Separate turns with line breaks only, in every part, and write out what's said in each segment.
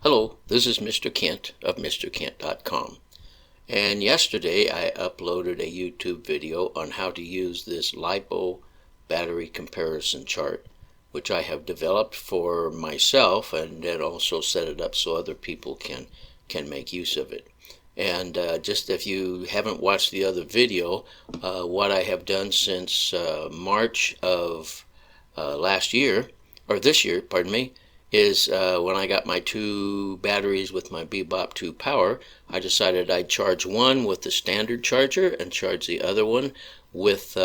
Hello, this is Mr. Kent of MrKent.com, and yesterday I uploaded a YouTube video on how to use this Lipo battery comparison chart, which I have developed for myself and then also set it up so other people can make use of it. And just if you haven't watched the other video, what I have done since March of last year, or this year, pardon me, is when I got my two batteries with my Bebop 2 power, I decided I'd charge one with the standard charger and charge the other one with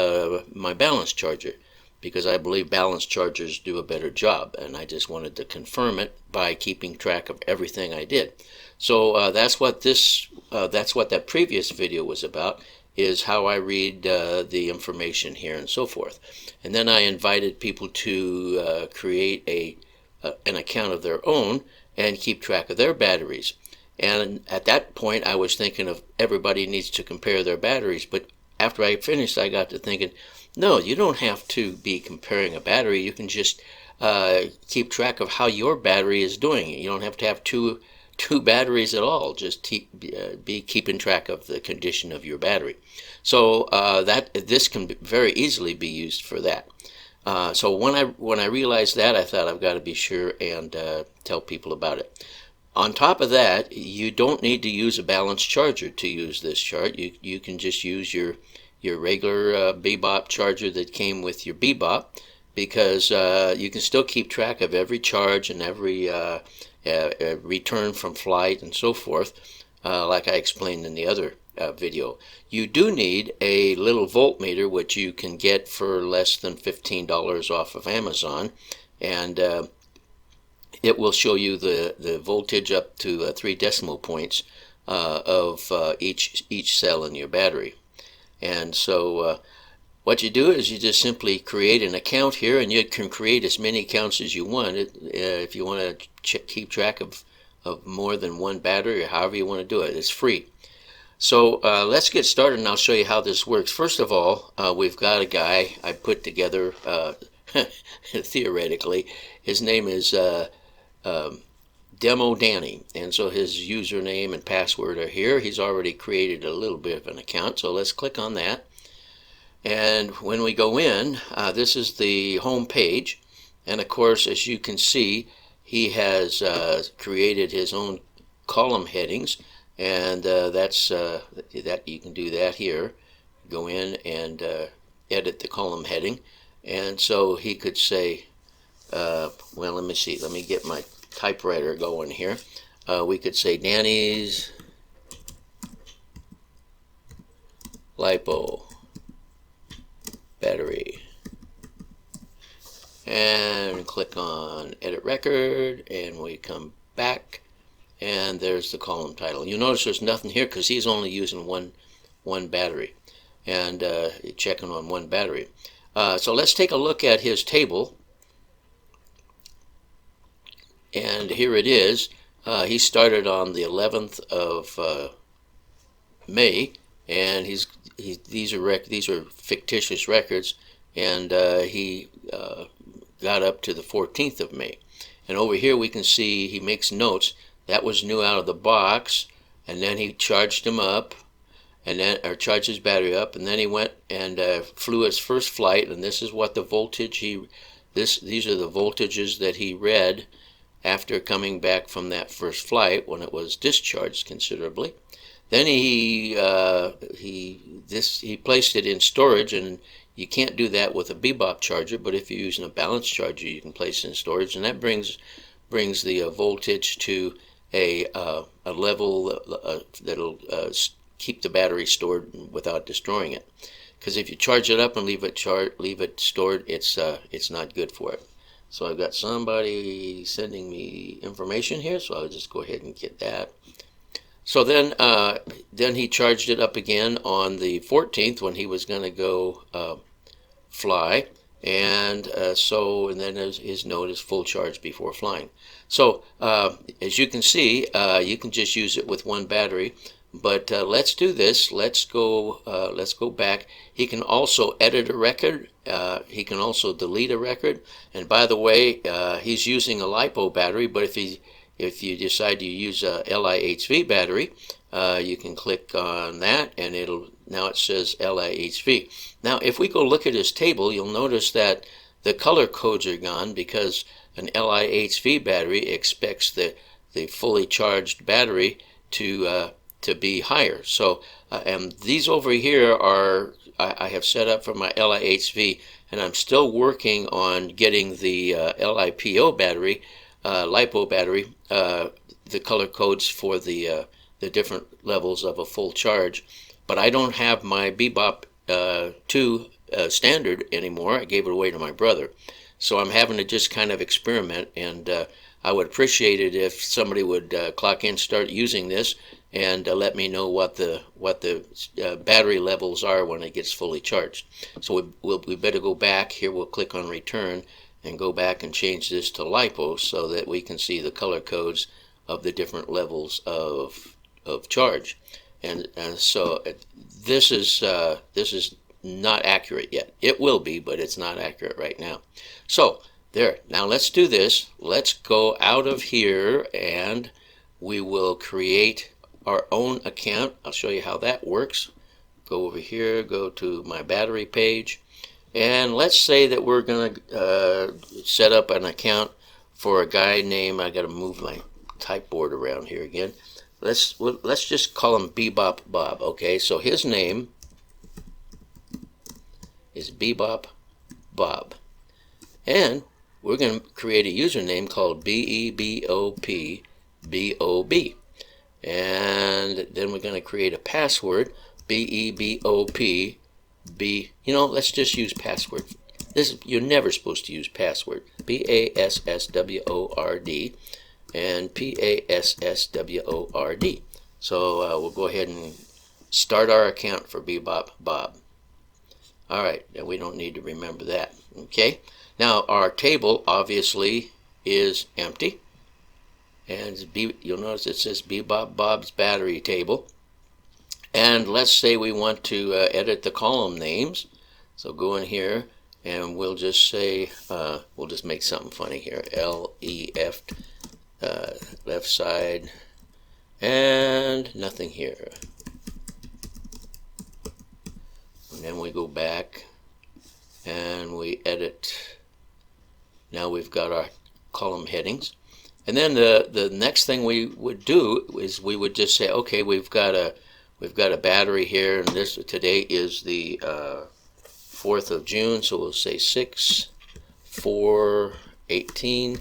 my balance charger, because I believe balance chargers do a better job, and I just wanted to confirm it by keeping track of everything I did. So that's what that previous video was about, is how I read the information here and so forth. And then I invited people to create an account of their own and keep track of their batteries. And at that point I was thinking of everybody needs to compare their batteries, but after I finished I got to thinking, no, you don't have to be comparing a battery. You can just keep track of how your battery is doing. You don't have to have two batteries at all. Just be keeping track of the condition of your battery. So this can very easily be used for that. So when I realized that, I thought I've got to be sure and tell people about it. On top of that, you don't need to use a balanced charger to use this chart. You can just use your regular Bebop charger that came with your Bebop, because you can still keep track of every charge and every return from flight and so forth, like I explained in the other video. You do need a little voltmeter, which you can get for less than $15 off of Amazon, and it will show you the voltage up to 3 decimal points of each cell in your battery. And so what you do is you just simply create an account here, and you can create as many accounts as you want. If you want to keep track of more than one battery, or however you want to do it, it's free. So let's get started, and I'll show you how this works. First of all, we've got a guy I put together theoretically. His name is Demo Danny, and so his username and password are here. He's already created a little bit of an account, so let's click on that. And when we go in, this is the home page, and of course, as you can see, he has created his own column headings, and that you can do that here. Go in and edit the column heading, and so he could say, well, let me see, let me get my typewriter going here. We could say Danny's Lipo battery, and click on edit record, and we come back, and there's the column title. You notice there's nothing here because he's only using one battery, and checking on one battery. So let's take a look at his table, and here it is. He started on the 11th of May, and these are fictitious records, and he got up to the 14th of May. And over here we can see he makes notes. That was new out of the box, and then he charged him up, and then charged his battery up, and then he went and flew his first flight, and this is what the voltage these are the voltages that he read after coming back from that first flight when it was discharged considerably. Then he placed it in storage, and you can't do that with a Bebop charger, but if you're using a balance charger, you can place it in storage, and that brings the voltage to a level that'll keep the battery stored without destroying it. Because if you charge it up and leave it stored, it's not good for it. So I've got somebody sending me information here, so I'll just go ahead and get that. So then he charged it up again on the 14th when he was going to go fly, and then his note is full charge before flying. So as you can see, you can just use it with one battery. But let's do this. Let's go back. He can also edit a record. He can also delete a record. And by the way, he's using a Lipo battery. But if if you decide to use a LIHV battery, you can click on that, and now it says LIHV. Now, if we go look at his table, you'll notice that the color codes are gone because an LIHV battery expects the fully charged battery to be higher. So, and these over here are I have set up for my LIHV, and I'm still working on getting the LiPo battery, Lipo battery, the color codes for the different levels of a full charge. But I don't have my Bebop 2 standard anymore. I gave it away to my brother. So I'm having to just kind of experiment, and I would appreciate it if somebody would clock in, start using this, and let me know what the battery levels are when it gets fully charged. So we better go back here. We'll click on return and go back and change this to LiPo so that we can see the color codes of the different levels of charge. And so this is not accurate yet. It will be, but it's not accurate right now. So there. Now let's do this. Let's go out of here, and we will create our own account. I'll show you how that works. Go over here, go to my battery page, and let's say that we're going to set up an account for a guy named, I got to move my type board around here again. Let's just call him Bebop Bob. Okay, so his name is Bebop Bob, and we're going to create a username called BEBOPBOB. And then we're going to create a password, BEBOPB. Let's just use password. You're never supposed to use password. PASSWORD and PASSWORD. So we'll go ahead and start our account for Bebop Bob. All right, now we don't need to remember that. Okay, now our table obviously is empty. And you'll notice it says Bebop Bob's battery table. And let's say we want to edit the column names. So go in here, and we'll just say, we'll just make something funny here. LEF, left side, and nothing here. And then we go back, and we edit. Now we've got our column headings. And then the next thing we would do is we would just say, okay, we've got a battery here, and today is the 4th of June, so we'll say 6/4/18,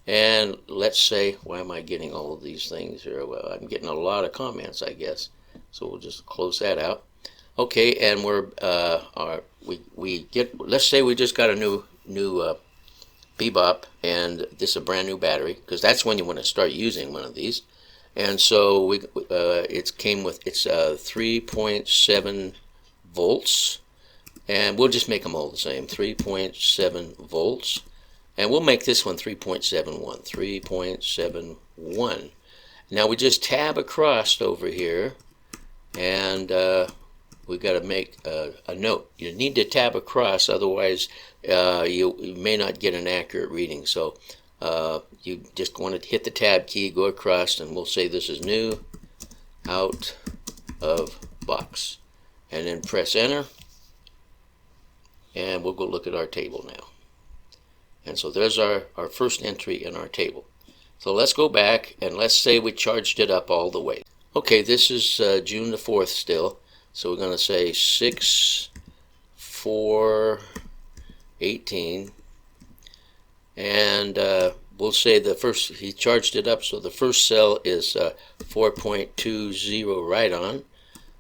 and let's say, why am I getting all of these things here? Well, I'm getting a lot of comments, I guess, so we'll just close that out. Okay, and let's say we just got a new Bebop, and this is a brand new battery, because that's when you want to start using one of these. And so it's 3.7 volts, and we'll just make them all the same, 3.7 volts, and we'll make this one 3.71. Now we just tab across over here, and we've got to make a note. You need to tab across, otherwise you may not get an accurate reading. So you just want to hit the tab key, go across, and we'll say this is new, out of box. And then press enter, and we'll go look at our table now. And so there's our first entry in our table. So let's go back, and let's say we charged it up all the way. Okay, this is June the 4th still. So we're going to say 6/4/18, and we'll say he charged it up, so the first cell is 4.20 right on.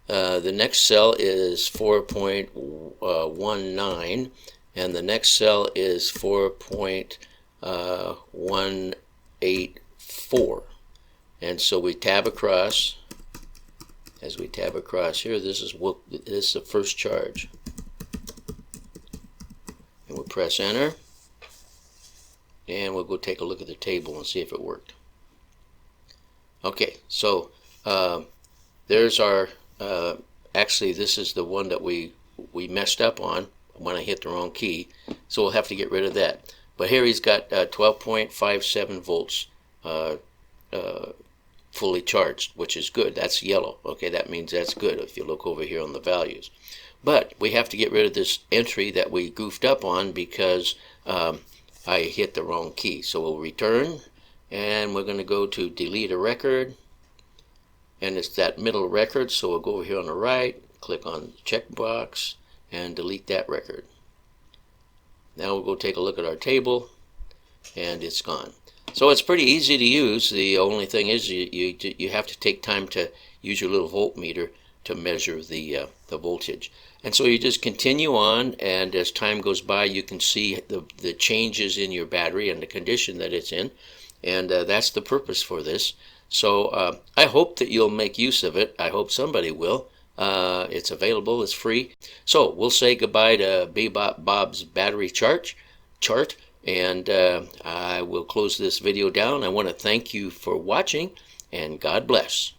The next cell is 4.19, and the next cell is 4.184. And so we tab across. As we tab across here, this is the first charge. And we'll press enter, and we'll go take a look at the table and see if it worked. Okay, so there's our, actually this is the one that we messed up on when I hit the wrong key, so we'll have to get rid of that. But here he's got 12.57 volts fully charged, which is good. That's yellow. Okay, that means that's good if you look over here on the values. But we have to get rid of this entry that we goofed up on because I hit the wrong key. So we'll return, and we're going to go to delete a record, and it's that middle record. So we'll go over here on the right, click on the checkbox, and delete that record. Now we'll go take a look at our table, and it's gone. So it's pretty easy to use. The only thing is you have to take time to use your little voltmeter to measure the voltage. And so you just continue on, and as time goes by, you can see the changes in your battery and the condition that it's in. And that's the purpose for this. So I hope that you'll make use of it. I hope somebody will. It's available. It's free. So we'll say goodbye to Bebop Bob's battery chart, and I will close this video down. I want to thank you for watching, and God bless.